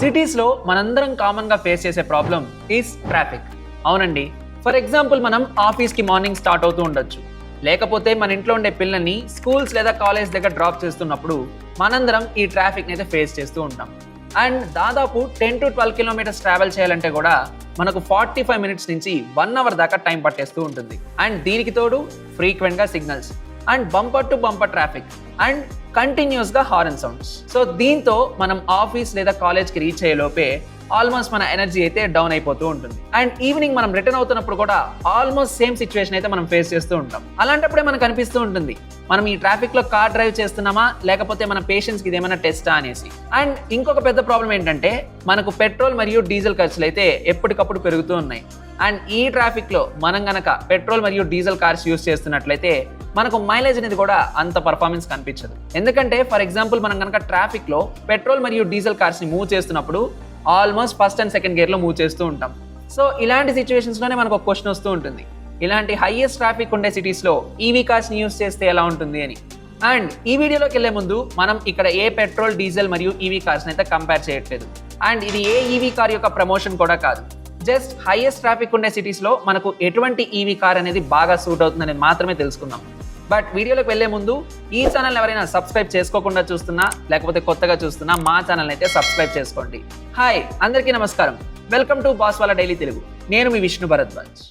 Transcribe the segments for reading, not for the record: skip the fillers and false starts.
సిటీస్లో మనందరం కామన్గా ఫేస్ చేసే ప్రాబ్లం ఈజ్ ట్రాఫిక్. అవునండి, ఫర్ ఎగ్జాంపుల్ మనం ఆఫీస్కి మార్నింగ్ స్టార్ట్ అవుతూ ఉండొచ్చు, లేకపోతే మన ఇంట్లో ఉండే పిల్లల్ని స్కూల్స్ లేదా కాలేజ్ దగ్గర డ్రాప్ చేస్తున్నప్పుడు మనందరం ఈ ట్రాఫిక్ని అయితే ఫేస్ చేస్తూ ఉంటాం. అండ్ దాదాపు 10 to 12 కిలోమీటర్స్ ట్రావెల్ చేయాలంటే కూడా మనకు 45 మినిట్స్ నుంచి 1 అవర్ దాకా టైం పట్టేస్తూ ఉంటుంది. అండ్ దీనికి తోడు ఫ్రీక్వెంట్గా signals and bumper to bumper traffic and కంటిన్యూస్గా హార్న్ సౌండ్స్. సో దీంతో మనం ఆఫీస్ లేదా కాలేజ్కి రీచ్ అయ్యే లోపే ఆల్మోస్ట్ మన ఎనర్జీ అయితే డౌన్ అయిపోతూ ఉంటుంది. అండ్ ఈవినింగ్ మనం రిటర్న్ అవుతున్నప్పుడు కూడా ఆల్మోస్ట్ సేమ్ సిచ్యువేషన్ అయితే మనం ఫేస్ చేస్తూ ఉంటాం. అలాంటప్పుడే మనకు అనిపిస్తూ ఉంటుంది, మనం ఈ ట్రాఫిక్ లో కార్ డ్రైవ్ చేస్తున్నామా లేకపోతే మన పేషెన్స్ కి ఇదేమైనా టెస్టా అనేసి. అండ్ ఇంకొక పెద్ద ప్రాబ్లం ఏంటంటే మనకు పెట్రోల్ మరియు డీజిల్ ఖర్చులు అయితే ఎప్పటికప్పుడు పెరుగుతూ ఉన్నాయి. అండ్ ఈ ట్రాఫిక్ లో మనం గనక పెట్రోల్ మరియు డీజిల్ కార్స్ యూస్ చేస్తున్నట్లయితే మనకు మైలేజ్ అనేది కూడా అంత పర్ఫార్మెన్స్ కనిపించదు. ఎందుకంటే ఫర్ ఎగ్జాంపుల్ మనం గనక ట్రాఫిక్ లో పెట్రోల్ మరియు డీజిల్ కార్స్ ని మూవ్ చేస్తున్నప్పుడు almost first and second gear లో మూవ్ చేస్తూ ఉంటాం. సో ఇలాంటి సిచ్యువేషన్స్ లోనే మనకు ఒక క్వశ్చన్ వస్తూ ఉంటుంది, ఇలాంటి హైయెస్ట్ ట్రాఫిక్ ఉండే సిటీస్ లో ఈవీ కార్స్ ని యూస్ చేస్తే ఎలా ఉంటుంది అని. అండ్ ఈ వీడియోలోకి వెళ్లే ముందు మనం ఇక్కడ ఏ పెట్రోల్ డీజిల్ మరియు ఈవీ కార్స్ అయితే కంపేర్ చేయట్లేదు. అండ్ ఇది ఏ ఈవీ కార్ యొక్క ప్రమోషన్ కూడా కాదు, జస్ట్ హైయెస్ట్ ట్రాఫిక్ ఉండే సిటీస్ లో మనకు ఎటువంటి ఈవీ కార్ అనేది బాగా సూట్ అవుతుందని మాత్రమే తెలుసుకుందాం. బట్ వీడియోలోకి వెళ్లే ముందు ఈ ఛానల్ ఎవరైనా సబ్స్క్రైబ్ చేసుకోకుండా చూస్తున్నా లేకపోతే కొత్తగా చూస్తున్నా మా ఛానల్ అయితే సబ్స్క్రైబ్ చేసుకోండి. హాయ్ అందరికీ నమస్కారం, వెల్కమ్ టు బాస్ వాళ్ళ డైలీ తెలుగు. నేను మీ విష్ణు భరద్వాజ్.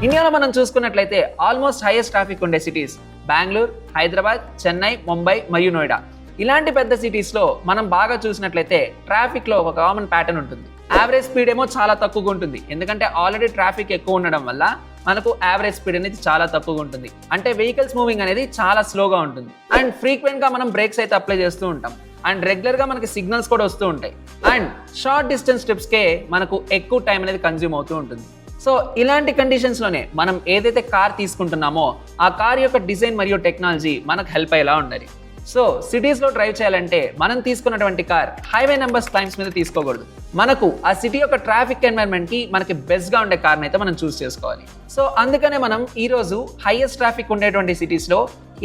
ఇండియాలో మనం చూసుకున్నట్లయితే ఆల్మోస్ట్ హైయెస్ట్ ట్రాఫిక్ ఉండే సిటీస్ బెంగళూరు, హైదరాబాద్, చెన్నై, ముంబై మరియు నోయిడా. ఇలాంటి పెద్ద సిటీస్లో మనం బాగా చూసినట్లయితే ట్రాఫిక్లో ఒక కామన్ ప్యాటర్న్ ఉంటుంది. యావరేజ్ స్పీడ్ ఏమో చాలా తక్కువగా ఉంటుంది, ఎందుకంటే ఆల్రెడీ ట్రాఫిక్ ఎక్కువ ఉండడం వల్ల మనకు యావరేజ్ స్పీడ్ అనేది చాలా తక్కువగా ఉంటుంది. అంటే వెహికల్స్ మూవింగ్ అనేది చాలా స్లోగా ఉంటుంది. అండ్ ఫ్రీక్వెంట్గా మనం బ్రేక్స్ అయితే అప్లై చేస్తూ ఉంటాం. అండ్ రెగ్యులర్గా మనకి సిగ్నల్స్ కూడా వస్తూ ఉంటాయి. అండ్ షార్ట్ డిస్టెన్స్ ట్రిప్స్కే మనకు ఎక్కువ టైం అనేది కన్జ్యూమ్ అవుతూ ఉంటుంది. సో ఇలాంటి కండిషన్స్లోనే మనం ఏదైతే కార్ తీసుకుంటున్నామో ఆ కార్ యొక్క డిజైన్ మరియు టెక్నాలజీ మనకు హెల్ప్ అయ్యేలా ఉండాలి. సో సిటీస్లో డ్రైవ్ చేయాలంటే మనం తీసుకున్నటువంటి కార్ హైవే నెంబర్స్ క్లైమ్స్ మీద తీసుకోకూడదు. మనకు ఆ సిటీ యొక్క ట్రాఫిక్ ఎన్వైరన్మెంట్కి మనకి బెస్ట్గా ఉండే కార్ని అయితే మనం చూస్ చేసుకోవాలి. సో అందుకనే మనం ఈరోజు హైయెస్ట్ ట్రాఫిక్ ఉండేటువంటి సిటీస్లో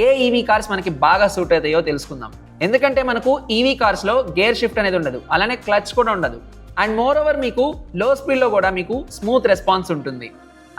ఏ ఈవీ కార్స్ మనకి బాగా సూట్ అవుతాయో తెలుసుకుందాం. ఎందుకంటే మనకు ఈవీ కార్స్లో గేర్ షిఫ్ట్ అనేది ఉండదు, అలానే క్లచ్ కూడా ఉండదు. అండ్ మోర్ ఓవర్ మీకు లో స్పీడ్లో కూడా మీకు స్మూత్ రెస్పాన్స్ ఉంటుంది.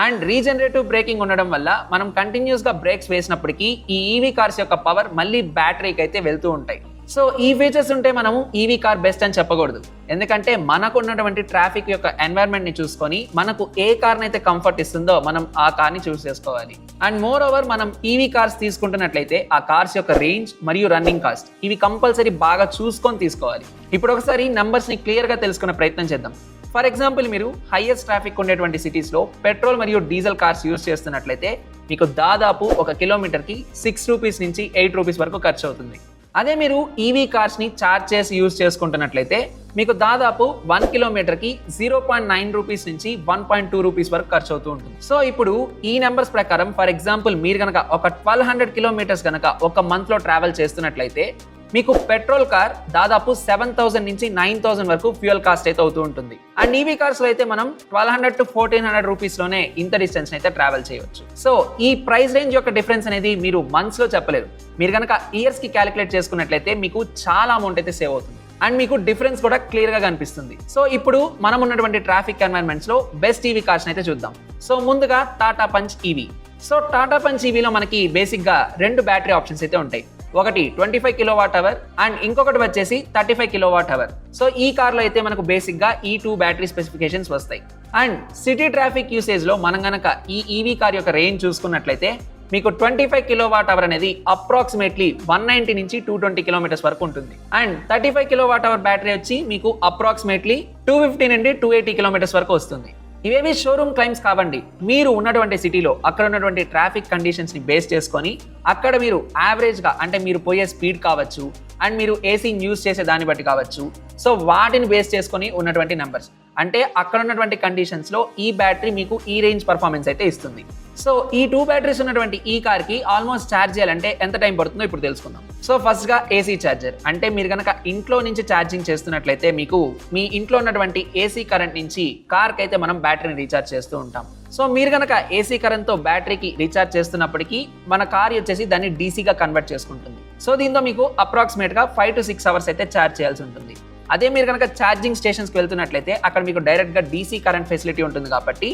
అండ్ రీజనరేటివ్ బ్రేకింగ్ ఉండడం వల్ల మనం కంటిన్యూస్గా బ్రేక్స్ వేసినప్పటికీ ఈ ఈవీ కార్స్ యొక్క పవర్ మళ్ళీ బ్యాటరీకి అయితే వెళ్తూ ఉంటాయి. సో ఈ ఫీచర్స్ ఉంటే మనం ఈవీ కార్ బెస్ట్ అని చెప్పకూడదు, ఎందుకంటే మనకు ఉన్నటువంటి ట్రాఫిక్ యొక్క ఎన్వైరన్మెంట్ని చూసుకొని మనకు ఏ కార్ని అయితే కంఫర్ట్ ఇస్తుందో మనం ఆ కార్ని చూస్ చేసుకోవాలి. అండ్ మోర్ ఓవర్ మనం ఈవీ కార్స్ తీసుకుంటున్నట్లయితే ఆ కార్స్ యొక్క రేంజ్ మరియు రన్నింగ్ కాస్ట్ ఇవి కంపల్సరీ బాగా చూసుకొని తీసుకోవాలి. ఇప్పుడు ఒకసారి నంబర్స్ని క్లియర్గా తెలుసుకునే ప్రయత్నం చేద్దాం. ఫర్ ఎగ్జాంపుల్ మీరు హైయెస్ట్ ట్రాఫిక్ ఉండేటువంటి సిటీస్లో పెట్రోల్ మరియు డీజిల్ కార్స్ యూస్ చేస్తున్నట్లయితే మీకు దాదాపు 1 కిలోమీటర్కి 6 రూపీస్ నుంచి 8 రూపీస్ వరకు ఖర్చు అవుతుంది. అదే మీరు ఈవీ కార్స్ని ఛార్జ్ చేసి యూస్ చేసుకుంటున్నట్లయితే మీకు దాదాపు 1 కిలోమీటర్కి 0.9 రూపీస్ నుంచి 1.2 రూపీస్ వరకు ఖర్చు అవుతూ ఉంటుంది. సో ఇప్పుడు ఈ నెంబర్స్ ప్రకారం ఫర్ ఎగ్జాంపుల్ మీరు కనుక ఒక 1200 కిలోమీటర్స్ కనుక ఒక మంత్లో ట్రావెల్ చేస్తున్నట్లయితే మీకు పెట్రోల్ కార్ దాదాపు 7,000 నుంచి 9,000 వరకు ఫ్యూయల్ కాస్ట్ అయితే అవుతూ ఉంటుంది. అండ్ ఈవీ కార్స్లో అయితే మనం 1200 to 1400 రూపీస్లోనే ఇంత డిస్టెన్స్ అయితే ట్రావెల్ చేయవచ్చు. సో ఈ ప్రైస్ రేంజ్ యొక్క డిఫరెన్స్ అనేది మీరు మంత్స్లో చెప్పలేరు, మీరు కనుక ఇయర్స్కి క్యాలిక్యులేట్ చేసుకున్నట్లయితే మీకు చాలా అమౌంట్ అయితే సేవ్ అవుతుంది. అండ్ మీకు డిఫరెన్స్ కూడా క్లియర్గా కనిపిస్తుంది. సో ఇప్పుడు మనం ఉన్నటువంటి ట్రాఫిక్ ఎన్వైరన్మెంట్స్లో బెస్ట్ ఈవీ కార్స్ అయితే చూద్దాం. సో ముందుగా Tata punch EV. So Tata punch ఈవీలో మనకి బేసిక్గా 2 బ్యాటరీ ఆప్షన్స్ అయితే ఉంటాయి. ఒకటి 25 kWh అండ్ ఇంకొకటి వచ్చేసి 35 kWh. సో ఈ కార్లో అయితే మనకు బేసిక్గా ఈ 2 బ్యాటరీ స్పెసిఫికేషన్స్ వస్తాయి. అండ్ సిటీ ట్రాఫిక్ యూసేజ్లో మనం కనుక ఈ ఈవీ కార్ యొక్క రేంజ్ చూసుకున్నట్లయితే మీకు 25 kWh అనేది అప్రాక్సిమేట్లీ 190 నుంచి 220 కిలోమీటర్స్ వరకు ఉంటుంది. అండ్ 35 kWh బ్యాటరీ వచ్చి మీకు అప్రాక్సిమేట్లీ 250 నుండి 280 కిలోమీటర్స్ వరకు వస్తుంది. ఇవేవి షోరూమ్ క్లైమ్స్ కావండి, మీరు ఉన్నటువంటి సిటీలో అక్కడ ఉన్నటువంటి ట్రాఫిక్ కండిషన్స్ని బేస్ చేసుకొని అక్కడ మీరు యావరేజ్గా అంటే మీరు పోయే స్పీడ్ కావచ్చు అండ్ మీరు ఏసీని యూజ్ చేసే దాన్ని బట్టి కావచ్చు, సో వాటిని బేస్ చేసుకొని ఉన్నటువంటి నెంబర్స్. అంటే అక్కడ ఉన్నటువంటి కండిషన్స్లో ఈ బ్యాటరీ మీకు ఈ రేంజ్ పర్ఫార్మెన్స్ అయితే ఇస్తుంది. సో ఈ 2 బ్యాటరీస్ ఉన్నటువంటి ఈ కార్కి ఆల్మోస్ట్ ఛార్జ్ చేయాలంటే ఎంత టైం పడుతుందో ఇప్పుడు తెలుసుకుందాం. సో ఫస్ట్గా ఏసీ ఛార్జర్. అంటే మీరు కనుక ఇంట్లో నుంచి ఛార్జింగ్ చేస్తున్నట్లయితే మీకు మీ ఇంట్లో ఉన్నటువంటి ఏసీ కరెంట్ నుంచి కార్కి అయితే మనం బ్యాటరీని రీఛార్జ్ చేస్తూ ఉంటాం. సో మీరు కనుక ఏసీ కరెంట్తో బ్యాటరీకి రీఛార్జ్ చేస్తున్నప్పటికీ మన కార్ వచ్చేసి దాన్ని డీసీగా కన్వర్ట్ చేసుకుంటుంది. సో దీంతో మీకు అప్రాక్సిమేట్గా 5 to 6 అవర్స్ అయితే ఛార్జ్ చేయాల్సి ఉంటుంది. అదే మీరు కనుక ఛార్జింగ్ స్టేషన్స్కి వెళ్తున్నట్లయితే అక్కడ మీకు డైరెక్ట్గా డీసీ కరెంట్ ఫెసిలిటీ ఉంటుంది కాబట్టి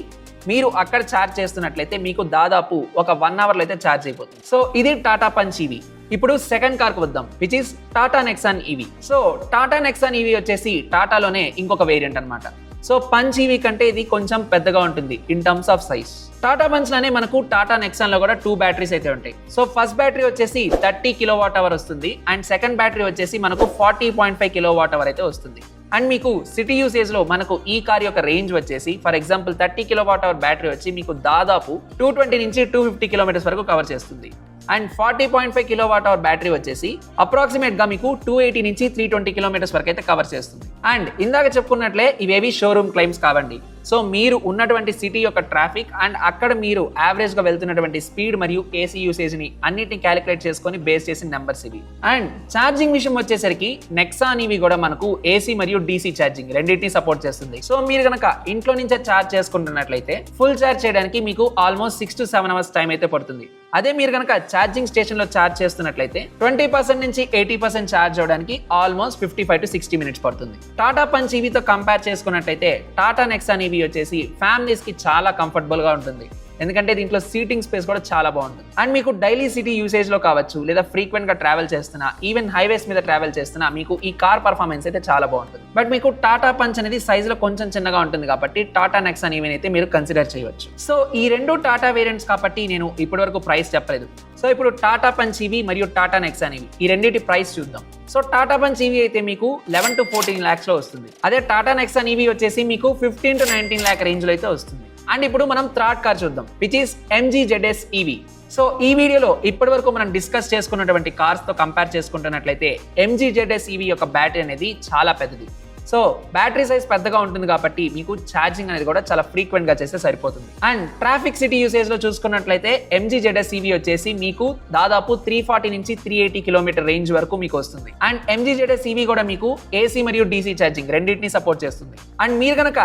మీరు అక్కడ ఛార్జ్ చేస్తున్నట్లయితే మీకు దాదాపు ఒక 1 అవర్లో అయితే ఛార్జ్ అయిపోతుంది. సో ఇది టాటా పంచ్ ఈవీ. ఇప్పుడు సెకండ్ కార్కి వద్దాం, which is Tata Nexon EV. So Tata Nexon EV వచ్చేసి టాటాలోనే ఇంకొక వేరియంట్ అనమాట. సో పంచ్ ఈవీ కంటే ఇది కొంచెం పెద్దగా ఉంటుంది in terms of size. Tata punch లోనే మనకు టాటా నెక్సాన్ లో కూడా 2 బ్యాటరీస్ అయితే ఉంటాయి. సో ఫస్ట్ బ్యాటరీ వచ్చేసి 30 kWh వస్తుంది అండ్ సెకండ్ బ్యాటరీ వచ్చేసి మనకు 40.5 kWh అయితే వస్తుంది. అండ్ మీకు సిటీ యూసేజ్ లో మనకు ఈ కార్ యొక్క రేంజ్ వచ్చేసి ఫర్ ఎగ్జాంపుల్ 30 kWh బ్యాటరీ వచ్చి మీకు దాదాపు 220 నుంచి 250 కిలోమీటర్స్ వరకు కవర్ చేస్తుంది. అండ్ 40.5 kWh బ్యాటరీ వచ్చేసి అప్రాక్సిమేట్ గా మీకు 280 నుంచి 320 కిలోమీటర్స్ వరకు అయితే కవర్ చేస్తుంది. అండ్ ఇందాక చెప్పుకున్నట్లే ఇవేవి షోరూమ్ క్లైమ్స్ కావండి. సో మీరు ఉన్నటువంటి సిటీ యొక్క ట్రాఫిక్ అండ్ అక్కడ మీరు యావరేజ్ గా వెళ్తున్నటువంటి స్పీడ్ మరియు ఏసీ యూసేజ్ ని అన్నిటిని క్యాలిక్యులేట్ చేసుకొని బేస్ చేసిన నెంబర్స్ ఇవి. అండ్ ఛార్జింగ్ విషయం వచ్చేసరికి నెక్సాన్ ఇవి కూడా మనకు ఏసీ మరియు డీసీ ఛార్జింగ్ రెండింటిని సపోర్ట్ చేస్తుంది. సో మీరు కనుక ఇంట్లో నుంచే ఛార్జ్ చేసుకుంటున్నట్లయితే ఫుల్ ఛార్జ్ చేయడానికి మీకు ఆల్మోస్ట్ 6 to 7 అవర్స్ టైం అయితే పడుతుంది. అదే మీరు కనుక ఛార్జింగ్ స్టేషన్ లో ఛార్జ్ చేస్తున్నట్లయితే 20% నుంచి 80% ఛార్జ్ అవడానికి ఆల్మోస్ట్ 55 to 60 మినిట్స్ పడుతుంది. టాటా పంచ్ ఈవీతో కంపేర్ చేసుకున్నట్లయితే టాటా నెక్సాన్ ఈవీ వచ్చేసి ఫ్యామిలీస్ కి చాలా కంఫర్టబుల్ గా ఉంటుంది. ఎందుకంటే దీంట్లో సీటింగ్ స్పేస్ కూడా చాలా బాగుంటుంది. అండ్ మీకు డైలీ సిటీ యూసేజ్ లో కావచ్చు లేదా ఫ్రీక్వెంట్ గా ట్రావెల్ చేస్తున్నా ఈవెన్ హైవేస్ మీద ట్రావెల్ చేస్తున్నా మీకు ఈ కార్ పర్ఫార్మెన్స్ అయితే చాలా బాగుంటుంది. బట్ మీకు టాటా పంచ్ అనేది సైజ్ లో కొంచెం చిన్నగా ఉంటుంది కాబట్టి టాటా నెక్సాన్ ఈవెన్ అయితే మీరు కన్సిడర్ చేయవచ్చు. సో ఈ రెండు టాటా వేరియంట్స్ కాబట్టి నేను ఇప్పటి వరకు ప్రైస్ చెప్పలేదు. సో ఇప్పుడు టాటా పంచ్ ఈవీ మరియు టాటా నెక్సాన్ ఈవీ ఈ రెండింటి ప్రైస్ చూద్దాం. సో టాటా పంచ్ ఈవీ అయితే మీకు 11 to 14 lakhs లో వస్తుంది. అదే టాటా నెక్సాన్ ఈవీ వచ్చేసి మీకు 15 to 19 lakh రేంజ్ లో అయితే వస్తుంది. అండ్ ఇప్పుడు మనం థర్డ్ కార్ చూద్దాం, which is MG ZS EV. So ఈ వీడియోలో ఇప్పటి వరకు మనం డిస్కస్ చేసుకున్నటువంటి కార్స్ తో కంపేర్ చేసుకుంటున్నట్లయితే MG ZS EV యొక్క బ్యాటరీ అనేది చాలా పెద్దది. సో బ్యాటరీ సైజ్ పెద్దగా ఉంటుంది కాబట్టి మీకు ఛార్జింగ్ అనేది కూడా చాలా ఫ్రీక్వెంట్ గా చేస్తే సరిపోతుంది. అండ్ ట్రాఫిక్ సిటీ యూసేజ్ లో చూసుకున్నట్లయితే MG ZS EV వచ్చేసి మీకు దాదాపు 340 నుంచి 380 కిలోమీటర్ రేంజ్ వరకు మీకు వస్తుంది. అండ్ MG ZS EV కూడా మీకు ఏసీ మరియు డీసీ ఛార్జింగ్ రెండింటిని సపోర్ట్ చేస్తుంది. అండ్ మీరు కనుక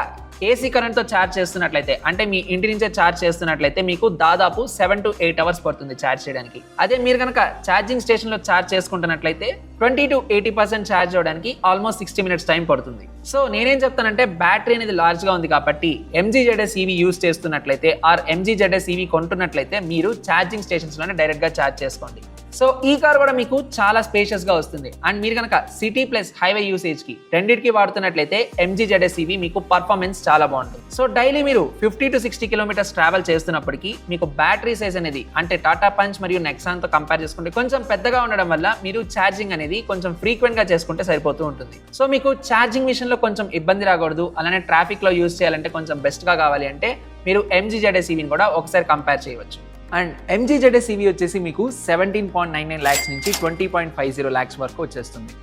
ఏసీ కరెంట్ తో ఛార్జ్ చేస్తున్నట్లయితే అంటే మీ ఇంటి నుంచే ఛార్జ్ చేస్తున్నట్లయితే మీకు దాదాపు 7 to 8 అవర్స్ పడుతుంది ఛార్జ్ చేయడానికి. అదే మీరు కనుక ఛార్జింగ్ స్టేషన్ లో ఛార్జ్ చేసుకుంటున్నట్లయితే 20 to 80% ఛార్జ్ అవడానికి ఆల్మోస్ట్ 60 మినిట్స్ టైం పడుతుంది. సో నేనేం చెప్తానంటే బ్యాటరీ అనేది లార్జ్ గా ఉంది కాబట్టి MG ZS EV యూస్ చేస్తున్నట్లయితే ఆర్ MG ZS EV కొంటున్నట్లయితే మీరు ఛార్జింగ్ స్టేషన్స్ లోనే డైరెక్ట్ గా ఛార్జ్ చేసుకోండి. సో ఈ కార్ కూడా మీకు చాలా స్పేషియస్ గా వస్తుంది. అండ్ మీరు కనుక సిటీ ప్లస్ హైవే యూసేజ్ కి రెండింటికి వాడుతున్నట్లయితే MG ZS EV మీకు పర్ఫార్మెన్స్ చాలా బాగుంటుంది. సో డైలీ మీరు 50 to 60 కిలోమీటర్స్ ట్రావెల్ చేస్తున్నప్పటికీ మీకు బ్యాటరీ సైజ్ అనేది అంటే టాటా పంచ్ మరియు నెక్సాన్ తో కంపేర్ చేసుకుంటే కొంచెం పెద్దగా ఉండడం వల్ల మీరు ఛార్జింగ్ అనేది కొంచెం ఫ్రీక్వెంట్ గా చేసుకుంటే సరిపోతూ ఉంటుంది. సో మీకు ఛార్జింగ్ విషయంలో కొంచెం ఇబ్బంది రాకూడదు, అలానే ట్రాఫిక్ లో యూజ్ చేయాలంటే కొంచెం బెస్ట్ గా కావాలి అంటే మీరు MG ZS EV ని కూడా ఒకసారి కంపేర్ చేయవచ్చు. అండ్ MG ZS EV వచ్చేసి మీకు 17.99 lakhs నుంచి 20.50 lakhs వరకు వచ్చేస్తుంది.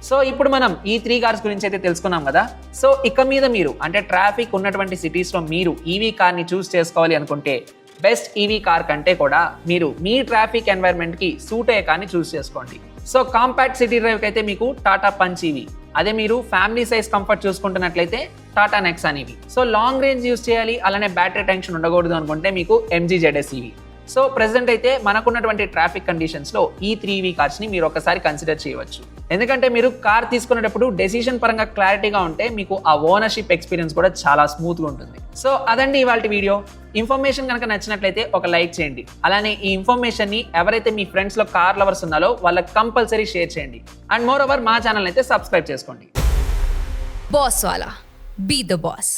సో ఇప్పుడు మనం ఈ 3 కార్స్ గురించి అయితే తెలుసుకున్నాం కదా. సో ఇక మీద మీరు అంటే ట్రాఫిక్ ఉన్నటువంటి సిటీస్ లో మీరు ఈవీ కార్ ని చూస్ చేసుకోవాలి అనుకుంటే బెస్ట్ ఈవీ కార్ కంటే కూడా మీరు మీ ట్రాఫిక్ ఎన్వైరన్మెంట్ కి సూట్ అయ్యే కార్ని చూస్ చేసుకోండి. సో కాంపాక్ట్ సిటీ డ్రైవ్ అయితే మీకు టాటా పంచ్ ఈవీ, అదే మీరు ఫ్యామిలీ సైజ్ కంఫర్ట్ చూసుకుంటున్నట్లయితే Tata Nexon EV. So long range use చేయాలి అలానే బ్యాటరీ టెన్షన్ ఉండకూడదు అనుకుంటే మీకు MG ZS EV. So present అయితే మనకున్నటువంటి ట్రాఫిక్ కండిషన్స్ లో ఈ 3 EV కార్స్ ని మీరు ఒకసారి కన్సిడర్ చేయవచ్చు. ఎందుకంటే మీరు కార్ తీసుకునేటప్పుడు డెసిషన్ పరంగా క్లారిటీగా ఉంటే మీకు ఆ ఓనర్షిప్ ఎక్స్పీరియన్స్ కూడా చాలా స్మూత్ గా ఉంటుంది. సో అదండి ఇవాళ వీడియో. ఇన్ఫర్మేషన్ కనుక నచ్చినట్లయితే ఒక లైక్ చేయండి. అలానే ఈ ఇన్ఫర్మేషన్ ని ఎవరైతే మీ ఫ్రెండ్స్ లో కార్ లవర్స్ ఉన్నారో వాళ్ళకి కంపల్సరీ షేర్ చేయండి. అండ్ మోర్ ఓవర్ మా ఛానల్ అయితే సబ్స్క్రైబ్ చేసుకోండి. బాస్ వాలా, బీ ద బాస్.